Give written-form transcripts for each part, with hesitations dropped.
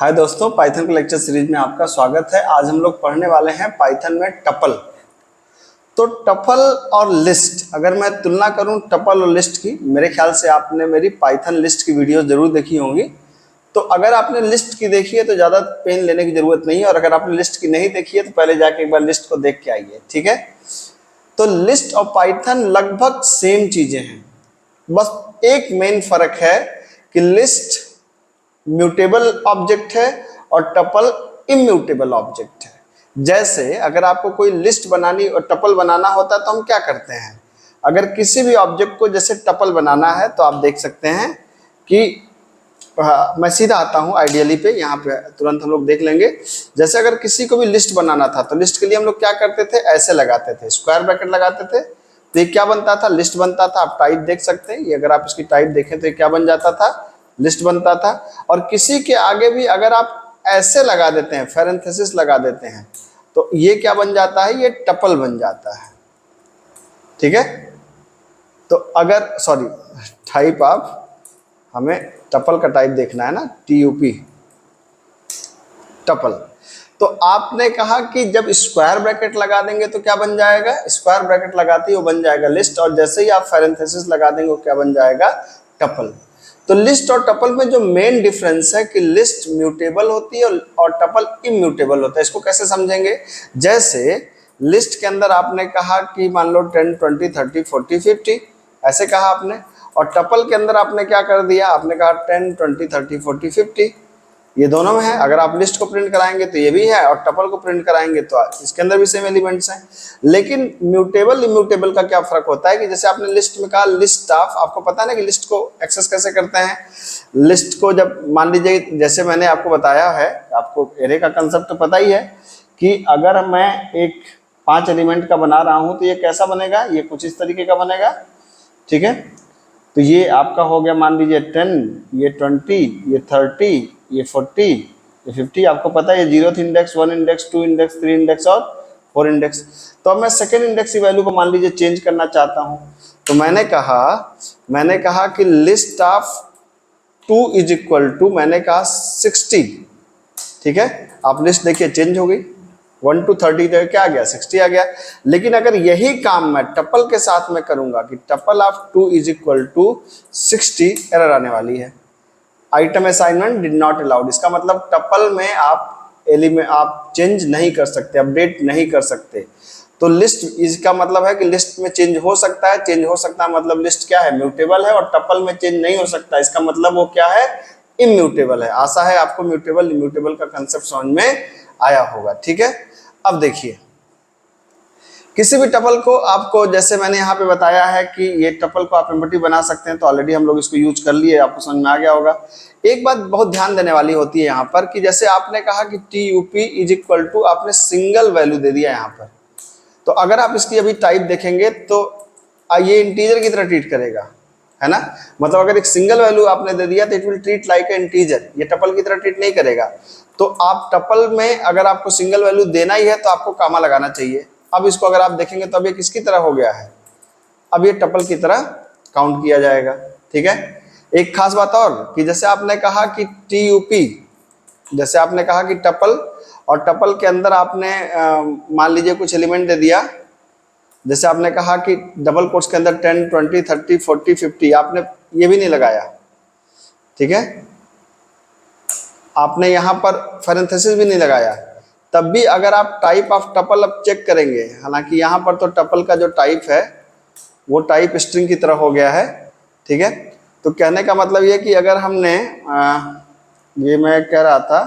हाय दोस्तों, पाइथन के lecture series में आपका स्वागत है। आज हम लोग पढ़ने वाले हैं पाइथन में टपल। तो टपल और लिस्ट, अगर मैं तुलना करूं टपल और लिस्ट की, मेरे ख्याल से आपने मेरी पाइथन लिस्ट की वीडियो जरूर देखी होंगी। तो अगर आपने लिस्ट की देखी है तो ज़्यादा पेन लेने की जरूरत नहीं है, और अगर आपने लिस्ट की नहीं देखी है तो पहले जाके एक बार लिस्ट को देख के आइए, ठीक है। तो लिस्ट और पाइथन लगभग सेम चीज़ें हैं, बस एक मेन फर्क है कि लिस्ट म्यूटेबल ऑब्जेक्ट है और टपल इम्यूटेबल ऑब्जेक्ट है। जैसे अगर आपको कोई लिस्ट बनानी और टपल बनाना होता है तो हम क्या करते हैं, अगर किसी भी ऑब्जेक्ट को जैसे टपल बनाना है तो आप देख सकते हैं कि मैं सीधा आता हूं आइडियली पे, यहाँ पे तुरंत हम लोग देख लेंगे। जैसे अगर किसी को भी लिस्ट बनाना था तो लिस्ट के लिए हम लोग क्या करते थे, ऐसे लगाते थे, स्क्वायर ब्रैकेट लगाते थे। तो ये क्या बनता था, लिस्ट बनता था। आप टाइप देख सकते हैं, ये अगर आप इसकी टाइप देखें तो ये क्या बन जाता था, लिस्ट बनता था। और किसी के आगे भी अगर आप ऐसे लगा देते हैं, पैरेंथेसिस लगा देते हैं, तो ये क्या बन जाता है, ये टपल बन जाता है, ठीक है। तो अगर टाइप आप, हमें टपल का टाइप देखना है ना, TUP टपल। तो आपने कहा कि जब स्क्वायर ब्रैकेट लगा देंगे तो क्या बन जाएगा, स्क्वायर ब्रैकेट लगाते ही वो बन जाएगा लिस्ट, और जैसे ही आप पैरेंथेसिस लगा देंगे वो क्या बन जाएगा, टपल। तो लिस्ट और टपल में जो मेन डिफरेंस है कि लिस्ट म्यूटेबल होती है और टपल इम्यूटेबल होता है। इसको कैसे समझेंगे, जैसे लिस्ट के अंदर आपने कहा कि मान लो 10, 20, 30, 40, 50 ऐसे कहा आपने, और टपल के अंदर आपने क्या कर दिया, आपने कहा 10, 20, 30, 40, 50, ये दोनों में है। अगर आप लिस्ट को प्रिंट कराएंगे तो ये भी है, और टपल को प्रिंट कराएंगे तो इसके अंदर भी सेम एलिमेंट्स हैं। लेकिन म्यूटेबल इम्यूटेबल का क्या फर्क होता है कि जैसे आपने लिस्ट में कहा लिस्ट ऑफ, आपको पता है ना कि लिस्ट को एक्सेस कैसे करते हैं। लिस्ट को जब मान लीजिए, जैसे मैंने आपको बताया है, आपको एरे का कंसेप्ट तो पता ही है कि अगर मैं एक 5 एलिमेंट का बना रहा हूं तो ये कैसा बनेगा, ये कुछ इस तरीके का बनेगा, ठीक है। तो ये आपका हो गया, मान लीजिए 10, ये 20, ये 30, ये 40, ये 50। आपको पता है ये 0th index, 1 index, 2 index, 3 index और 4 इंडेक्स। तो अब मैं सेकेंड इंडेक्स की वैल्यू को मान लीजिए चेंज करना चाहता हूं, तो मैंने कहा कि list of 2 is equal to, मैंने कहा 60, ठीक है। आप लिस्ट देखिए चेंज हो गई, 1 to 30 तो क्या आ गया, 60 आ गया। लेकिन अगर यही काम मैं टपल के साथ में करूंगा कि tuple of 2 is equal to 60, error आने वाली है, item assignment did not allowed. इसका मतलब टपल में आप एलिमेंट आप चेंज नहीं कर सकते, अपडेट नहीं कर सकते। तो लिस्ट, इसका मतलब है कि लिस्ट में चेंज हो सकता है, चेंज हो सकता है मतलब लिस्ट क्या है, म्यूटेबल है, और टपल में चेंज नहीं हो सकता, इसका मतलब वो क्या है, इम्यूटेबल है। आशा है आपको म्यूटेबल इम्यूटेबल का कंसेप्ट समझ में आया होगा, ठीक है। अब देखिए, किसी भी टपल को आपको, जैसे मैंने यहाँ पे बताया है कि ये टपल को आप एम्प्टी बना सकते हैं, तो ऑलरेडी हम लोग इसको यूज कर लिए, आपको समझ में आ गया होगा। एक बात बहुत ध्यान देने वाली होती है यहाँ पर कि जैसे आपने कहा कि TUP इज इक्वल टू, आपने सिंगल वैल्यू दे दिया यहाँ पर। तो अगर आप इसकी अभी टाइप देखेंगे तो ये इंटीजर की तरह ट्रीट करेगा, है ना। मतलब अगर एक सिंगल वैल्यू आपने दे दिया तो it will treat like a integer, ये टपल की तरह ट्रीट नहीं करेगा। तो आप टपल में अगर आपको सिंगल वैल्यू देना ही है तो आपको कामा लगाना चाहिए। अब इसको अगर आप देखेंगे तो अब ये किसकी तरह हो गया है, अब ये टपल की तरह काउंट किया जाएगा, ठीक है। एक खास बात और कि जैसे आपने कहा कि TUP, जैसे आपने कहा कि टपल, और टपल के अंदर आपने मान लीजिए कुछ एलिमेंट दे दिया, जैसे आपने कहा कि डबल कोट्स के अंदर 10, 20, 30, 40, 50, आपने ये भी नहीं लगाया, ठीक है। आपने यहाँ पर पैरेंथेसिस भी नहीं लगाया, तब भी अगर आप टाइप ऑफ टपल अब चेक करेंगे, हालांकि यहाँ पर तो टपल का जो टाइप है वो टाइप स्ट्रिंग की तरह हो गया है, ठीक है। तो कहने का मतलब ये कि अगर हमने ये मैं कह रहा था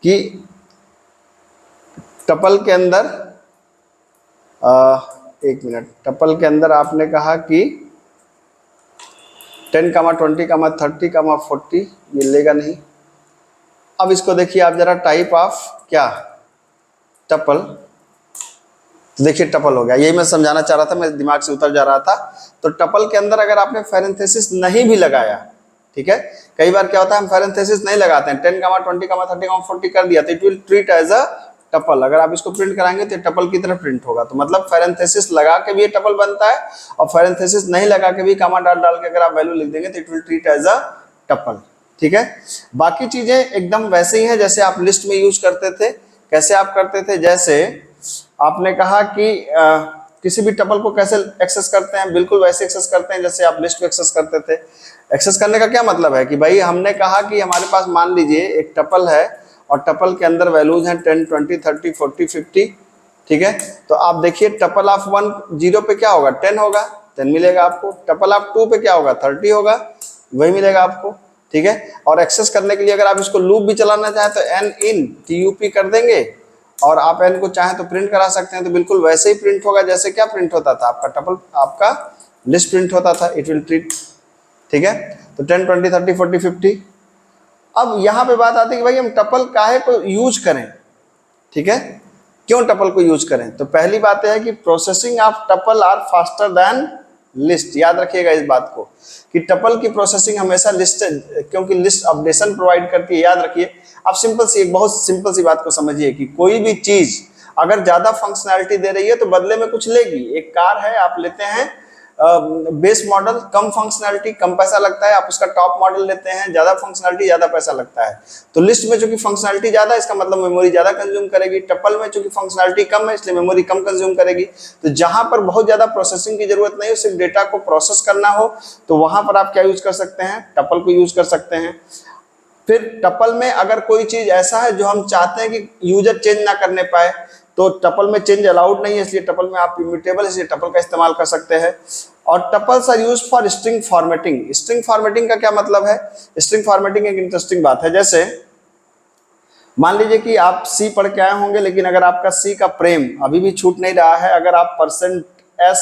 कि टपल के अंदर एक मिनट, टपल के अंदर आपने कहा कि 10, 20, 30, 40, ये लेगा नहीं। अब इसको देखिए आप जरा, टाइप ऑफ क्या, टपल, तो देखिए टपल हो गया। यही मैं समझाना चाह रहा था, मेरे दिमाग से उतर जा रहा था। तो टपल के अंदर अगर आपने पैरेंथेसिस नहीं भी लगाया, ठीक है, कई बार क्या होता है हम पैरेंथेसिस नहीं लगाते हैं, 10, 20, 30, 40 कर दिया तो it will treat as a tuple. अगर आप इसको प्रिंट कराएंगे तो टपल की तरह प्रिंट होगा। तो मतलब पैरेंथेसिस लगा के भी ये टपल बनता है, और पैरेंथेसिस नहीं लगा के भी कामा डाल के अगर आप वैल्यू लिख देंगे तो it will treat as a tuple, ठीक है। बाकी चीजें एकदम वैसे ही हैं जैसे आप लिस्ट में यूज करते थे। कैसे आप करते थे, जैसे आपने कहा कि किसी भी टपल को कैसे एक्सेस करते हैं, बिल्कुल वैसे एक्सेस करते हैं जैसे आप लिस्ट को एक्सेस करते थे। एक्सेस करने का क्या मतलब है कि भाई हमने कहा कि हमारे पास मान लीजिए एक टपल है और टपल के अंदर वैल्यूज हैं 10, 20, 30, 40, 50, ठीक है। तो आप देखिए टपल ऑफ 1 0 पे क्या होगा, 10 होगा, 10 मिलेगा आपको। टपल ऑफ 2 पे क्या होगा, 30 होगा, वही मिलेगा आपको, ठीक है। और एक्सेस करने के लिए अगर आप इसको लूप भी चलाना चाहें तो n in tup कर देंगे और आप n को चाहें तो प्रिंट करा सकते हैं, तो बिल्कुल वैसे ही प्रिंट होगा जैसे क्या प्रिंट होता था आपका टपल, आपका लिस्ट प्रिंट होता था, इट विल प्रिंट, ठीक है। तो 10, 20, 30, 40, 50। अब यहां पे बात आती है कि भाई हम टपल काहे को यूज करें, ठीक है, क्यों टपल को यूज करें। तो पहली बात है कि processing of tuple are faster than list. याद रखिएगा इस बात को कि टपल की प्रोसेसिंग हमेशा लिस्ट, क्योंकि लिस्ट अपडेशन प्रोवाइड करती है। याद रखिए, आप सिंपल सी, एक बहुत सिंपल सी बात को समझिए कि कोई भी चीज अगर ज्यादा फंक्शनैलिटी दे रही है तो बदले में कुछ लेगी। एक कार है, आप लेते हैं बेस मॉडल, कम फंक्शनैलिटी, कम पैसा लगता है। आप उसका टॉप मॉडल लेते हैं, ज्यादा फंक्शनैलिटी, ज्यादा पैसा लगता है। तो लिस्ट में चूंकि फंक्शनैलिटी ज्यादा है, इसका मतलब मेमोरी ज्यादा कंज्यूम करेगी। टपल में चूंकि फंक्शनैलिटी कम है, इसलिए मेमोरी कम कंज्यूम करेगी। तो जहां पर बहुत ज्यादा प्रोसेसिंग की जरूरत नहीं है, सिर्फ डेटा को प्रोसेस करना हो, तो वहां पर आप क्या यूज कर सकते हैं, टपल को यूज कर सकते हैं। फिर टपल में अगर कोई चीज ऐसा है जो हम चाहते हैं कि यूजर चेंज ना करने पाए, तो टपल में चेंज अलाउड नहीं है, इसलिए टपल में आप इम्यूटेबल, इसलिए टपल का इस्तेमाल कर सकते हैं। और tuples are used for string formatting. String formatting का क्या मतलब है, स्ट्रिंग फॉर्मेटिंग एक इंटरेस्टिंग बात है। जैसे मान लीजिए कि आप सी पढ़ के आए होंगे, लेकिन अगर आपका सी का प्रेम अभी भी छूट नहीं रहा है, अगर आप %s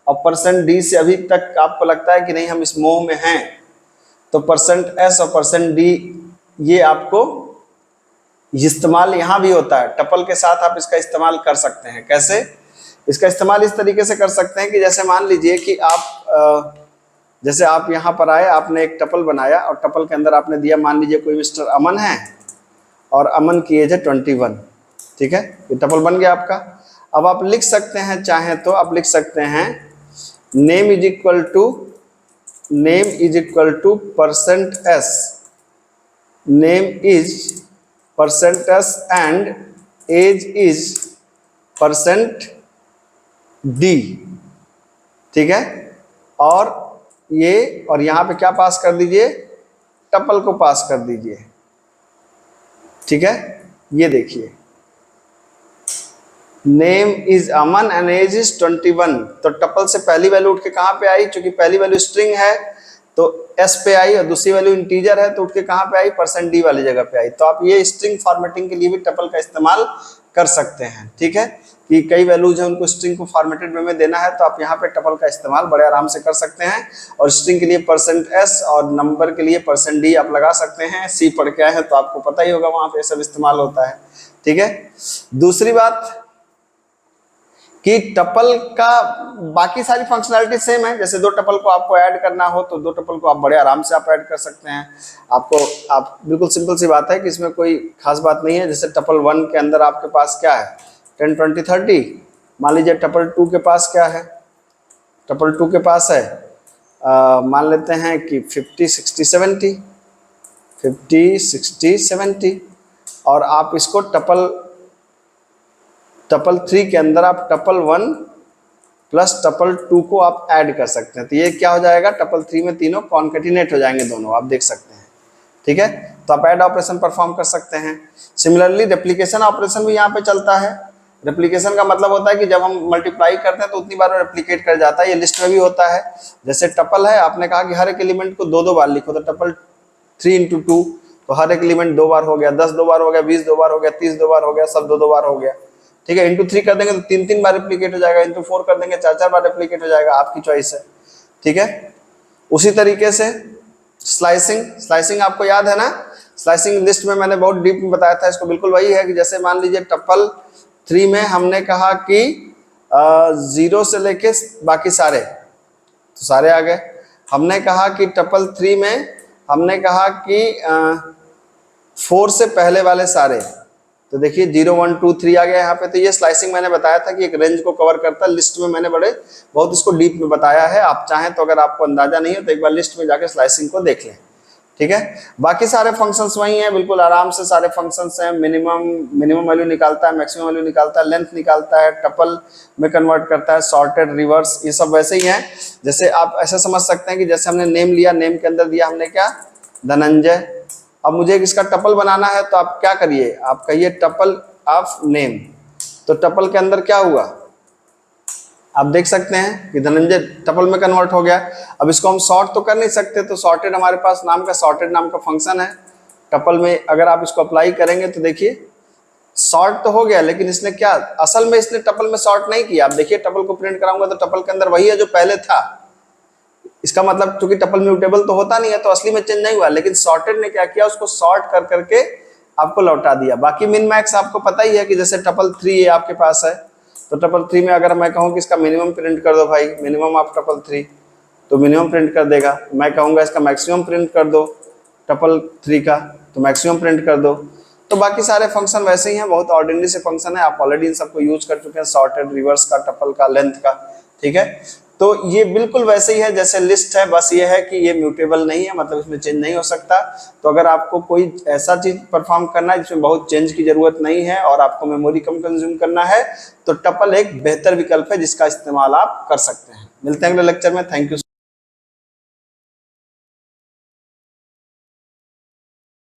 और %d से अभी तक आपको लगता है कि नहीं हम इस मोह में हैं, तो %s और %d ये आपको इस्तेमाल यहाँ भी होता है। टपल के साथ आप इसका इस्तेमाल कर सकते हैं। कैसे इसका इस्तेमाल, इस तरीके से कर सकते हैं कि जैसे मान लीजिए कि आप जैसे आप यहाँ पर आए, आपने एक टपल बनाया और टपल के अंदर आपने दिया, मान लीजिए कोई मिस्टर अमन है और अमन की एज है 21, ठीक है। ये टपल बन गया आपका। अब आप लिख सकते हैं, चाहें तो आप लिख सकते हैं name is equal to %s, name is %s and age is %d, ठीक है। और ये, और यहां पे क्या पास कर दीजिए, टपल को पास कर दीजिए, ठीक है। ये देखिए name is Aman and age is 21, तो टपल से पहली वैल्यू उठ के कहां पे आई, क्योंकि पहली वैल्यू स्ट्रिंग है तो s पे आई, और दूसरी वैल्यू इंटीजर है तो उठ के कहां पे आई, %d वाली जगह पे आई। तो आप ये स्ट्रिंग फॉर्मेटिंग के लिए भी टपल का इस्तेमाल कर सकते हैं, ठीक है। कि कई वैल्यूज है उनको स्ट्रिंग को फॉर्मेटेड वे में देना है, तो आप यहाँ पे टपल का इस्तेमाल बड़े आराम से कर सकते हैं। और स्ट्रिंग के लिए %s और नंबर के लिए %d आप लगा सकते हैं। सी पढ़ के आए हैं तो आपको पता ही होगा, वहां पे सब इस्तेमाल होता है, ठीक है। दूसरी बात कि टपल का बाकी सारी फंक्शनैलिटी सेम है। जैसे दो टपल को आपको ऐड करना हो तो दो टपल को आप बड़े आराम से आप ऐड कर सकते हैं। आप बिल्कुल सिंपल सी बात है कि इसमें कोई खास बात नहीं है। जैसे टपल 1 के अंदर आपके पास क्या है, 10, 20, 30। मान लीजिए टपल 2 के पास क्या है, टपल 2 के पास है मान लेते हैं कि 50, 60, 70, 50, 60, 70। और आप इसको टपल 3 के अंदर आप टपल 1 प्लस टपल 2 को आप ऐड कर सकते हैं। तो ये क्या हो जाएगा, टपल 3 में तीनों कॉन्केटिनेट हो जाएंगे दोनों, आप देख सकते हैं, ठीक है। तो आप ऐड ऑपरेशन परफॉर्म कर सकते हैं। सिमिलरली रेप्लिकेशन ऑपरेशन भी यहाँ पे चलता है। रेप्लिकेशन का मतलब होता है कि जब हम मल्टीप्लाई करते हैं तो उतनी बार रेप्लिकेट कर जाता है। ये लिस्ट में भी होता है। जैसे टपल है, आपने कहा कि हर एक एलिमेंट को 2-2 बार लिखो, तो टपल 3 × 2, तो हर एक एलिमेंट 2 बार हो गया, 10 2 बार हो गया, 20 2 बार हो गया, 30 2 बार हो गया, सब 2-2 बार हो गया, ठीक है। × 3 कर देंगे तो 3-3 बार रेप्लिकेट हो जाएगा, × 4 कर देंगे 4-4 बार रेप्लिकेट हो जाएगा, आपकी चॉइस है, ठीक है। उसी तरीके से स्लाइसिंग आपको याद है ना, स्लाइसिंग लिस्ट में मैंने बहुत डीप में बताया था। इसको बिल्कुल वही है कि जैसे मान लीजिए टपल 3 में हमने कहा कि 0 से लेके बाकी सारे, तो सारे आ गए। हमने कहा कि टपल 3 में हमने कहा कि 4 से पहले वाले सारे, तो देखिए 0 1 2 3 आ गया यहाँ पे। तो ये स्लाइसिंग मैंने बताया था कि एक रेंज को कवर करता है। लिस्ट में मैंने बहुत इसको डीप में बताया है। आप चाहें तो, अगर आपको अंदाजा नहीं है तो एक बार लिस्ट में जाके स्लाइसिंग को देख लें, ठीक है। बाकी सारे फंक्शंस वही हैं, बिल्कुल आराम से सारे फंक्शंस हैं। मिनिमम वैल्यू निकालता है, मैक्सिमम वैल्यू निकालता है, लेंथ निकालता है, टपल में कन्वर्ट करता है, सॉर्टेड, रिवर्स, ये सब वैसे ही हैं। जैसे आप ऐसे समझ सकते हैं कि जैसे हमने नेम लिया, नेम के अंदर दिया हमने क्या, धनंजय। अब मुझे इसका टपल बनाना है तो आप क्या करिए, आप कहिए टपल ऑफ नेम। तो टपल के अंदर क्या हुआ, आप देख सकते हैं कि धनंजय टपल में कन्वर्ट हो गया। अब इसको हम सॉर्ट तो कर नहीं सकते, तो सॉर्टेड हमारे पास सॉर्टेड नाम का फंक्शन है टपल में। अगर आप इसको अप्लाई करेंगे तो देखिए सॉर्ट तो हो गया, लेकिन इसने क्या, असल में इसने टपल में सॉर्ट नहीं किया। आप देखिए टपल को प्रिंट कराऊंगा तो टपल के अंदर वही है जो पहले था। इसका मतलब चूंकि टपल म्यूटेबल तो होता नहीं है, तो असली में चेंज नहीं हुआ, लेकिन सॉर्टेड ने क्या किया, उसको सॉर्ट कर करके आपको लौटा दिया। बाकी मिन मैक्स आपको पता ही है कि जैसे टपल 3 आपके पास है, तो टपल 3 में अगर मैं कहूँ कि इसका मिनिमम प्रिंट कर दो भाई, मिनिमम ऑफ टपल 3, तो मिनिमम प्रिंट कर देगा। मैं कहूँगा इसका मैक्सिमम प्रिंट कर दो टपल 3 का, तो मैक्सिमम प्रिंट कर दो। तो बाकी सारे फंक्शन वैसे ही हैं, बहुत ऑर्डिनरी से फंक्शन है, आप ऑलरेडी इन सबको यूज कर चुके हैं, सॉर्टेड, रिवर्स का, टपल का, लेंथ का, ठीक है। तो ये बिल्कुल वैसे ही है जैसे लिस्ट है, बस ये है कि ये म्यूटेबल नहीं है, मतलब इसमें चेंज नहीं हो सकता। तो अगर आपको कोई ऐसा चीज परफॉर्म करना है जिसमें बहुत चेंज की जरूरत नहीं है और आपको मेमोरी कम कंज्यूम करना है, तो टपल एक बेहतर विकल्प है जिसका इस्तेमाल आप कर सकते हैं। मिलते हैं अगले लेक्चर में, थैंक यू।